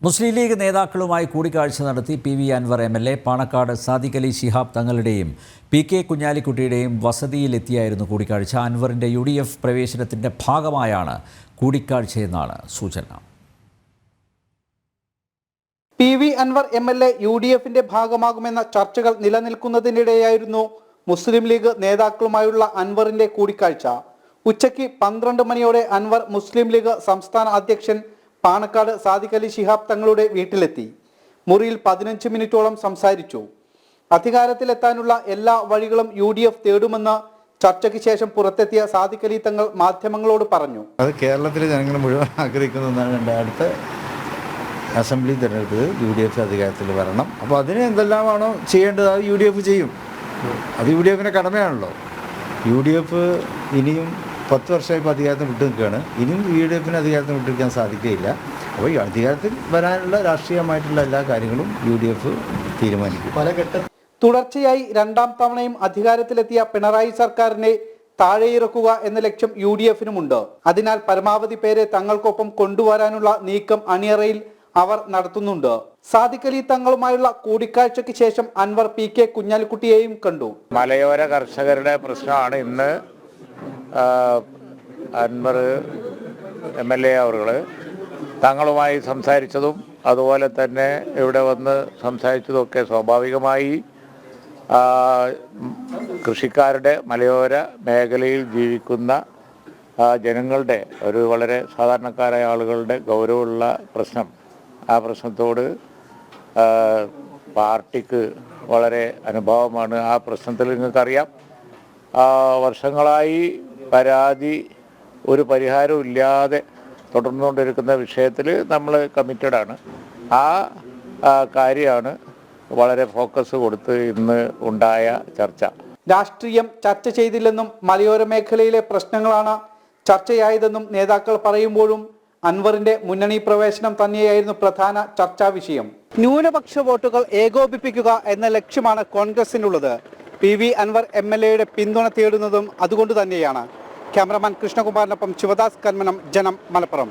മുസ്ലിം league നേതാക്കളുമായി കൂടിക്കാഴ്ച നടത്തി PV Anwar MLA Panakkad Sadiq Ali Shihab തങ്ങളുടെയും PK കുഞ്ഞാലിക്കുട്ടിയുടെയും വസതിയിലെത്തിയായിരുന്നു കൂടിക്കാഴ്ച. അൻവറിൻ്റെ UDF പ്രവേശനത്തിൻ്റെ ഭാഗമായാണ് കൂടിക്കാഴ്ചയെന്നാണ് സൂചന. PV അൻവർ MLA UDFിന്റെ ഭാഗമാകുമെന്ന ചർച്ചകൾ നിലനിൽക്കുന്നതിനിടെയായിരുന്നു മുസ്ലിം ലീഗ് നേതാക്കളുമായുള്ള അൻവറിന്റെ കൂടിക്കാഴ്ച. ഉച്ചയ്ക്ക് 12 മണിയോടെ അൻവർ മുസ്ലിം ലീഗ് സംസ്ഥാന അധ്യക്ഷൻ പാണക്കാട് സാദിഖ് അലി ശിഹാബ് തങ്ങളുടെ വീട്ടിലെത്തി. മുറിയിൽ 15 മിനിറ്റോളം സംസാരിച്ചു. അധികാരത്തിലെത്താനുള്ള എല്ലാ വഴികളും UDF തേടുമെന്ന് ചർച്ചയ്ക്ക് ശേഷം പുറത്തെത്തിയ സാദിഖ് അലി തങ്ങൾ മാധ്യമങ്ങളോട് പറഞ്ഞു. അത് കേരളത്തിലെ ജനങ്ങൾ മുഴുവൻ ആഗ്രഹിക്കുന്നതെന്നാണ്. അടുത്ത അസംബ്ലി തിരഞ്ഞെടുപ്പ് UDF അധികാരത്തിൽ വരണം. അപ്പോൾ അതിന് എന്തെല്ലാമാണോ ചെയ്യേണ്ടത് അത് UDF ചെയ്യും. അത് UDFിൻ്റെ കടമയാണല്ലോ. UDF ഇനിയും 10 വർഷമായി ഇപ്പോൾ അധികാരത്തിൽ വിട്ടു നിൽക്കുകയാണ്. ഇനിയും UDFിന് അധികാരത്തിൽ വിട്ടിരിക്കാൻ സാധിക്കുകയില്ല. അപ്പോൾ ഈ അധികാരത്തിൽ വരാനുള്ള രാഷ്ട്രീയമായിട്ടുള്ള എല്ലാ കാര്യങ്ങളും UDF തീരുമാനിക്കും. തുടർച്ചയായി 2ാം തവണയും അധികാരത്തിലെത്തിയ പിണറായി സർക്കാരിനെ താഴെയിറക്കുക എന്ന ലക്ഷ്യം UDFിനുമുണ്ട്. അതിനാൽ പരമാവധി പേരെ തങ്ങൾക്കൊപ്പം കൊണ്ടുവരാനുള്ള നീക്കം അണിയറയിൽ അവർ നടത്തുന്നുണ്ട്. സാദിഖ് അലി തങ്ങളുമായുള്ള കൂടിക്കാഴ്ചയ്ക്ക് ശേഷം അൻവർ PK കുഞ്ഞാലിക്കുട്ടിയെയും കണ്ടു. മലയോര കർഷകരുടെ പ്രശ്നമാണ് ഇന്ന് അൻവർ MLA അവർ തങ്ങളുമായി സംസാരിച്ചതും അതുപോലെ തന്നെ ഇവിടെ വന്ന് സംസാരിച്ചതൊക്കെ സ്വാഭാവികമായി കൃഷിക്കാരുടെ മലയോര മേഖലയിൽ ജീവിക്കുന്ന ജനങ്ങളുടെ ഒരു വളരെ സാധാരണക്കാരായ ആളുകളുടെ ഗൗരവമുള്ള പ്രശ്നം, ആ പ്രശ്നത്തോട് പാർട്ടിക്ക് വളരെ അനുഭവമാണ്. ആ പ്രശ്നത്തിൽ നിങ്ങൾക്കറിയാം, വർഷങ്ങളായി പരാതി ഒരു പരിഹാരവും ഇല്ലാതെ തുടർന്നുകൊണ്ടിരിക്കുന്ന വിഷയത്തിൽ നമ്മൾ കമ്മിറ്റഡാണ്. ആ കാര്യമാണ് വളരെ ഫോക്കസ് കൊടുത്ത് ഇന്ന് ഉണ്ടായ ചർച്ച. രാഷ്ട്രീയം ചർച്ച ചെയ്തില്ലെന്നും മലയോര മേഖലയിലെ പ്രശ്നങ്ങളാണ് ചർച്ചയായതെന്നും നേതാക്കൾ പറയുമ്പോഴും അൻവറിന്റെ മുന്നണി പ്രവേശനം തന്നെയായിരുന്നു പ്രധാന ചർച്ചാ വിഷയം. ന്യൂനപക്ഷ വോട്ടുകൾ ഏകോപിപ്പിക്കുക എന്ന ലക്ഷ്യമാണ് കോൺഗ്രസിനുള്ളത്. PV അൻവർ MLAയുടെ പിന്തുണ തേടുന്നതും അതുകൊണ്ട് തന്നെയാണ്. ക്യാമറമാൻ കൃഷ്ണകുമാറിനൊപ്പം ശിവദാസ് കന്മനം, ജനം, മലപ്പുറം.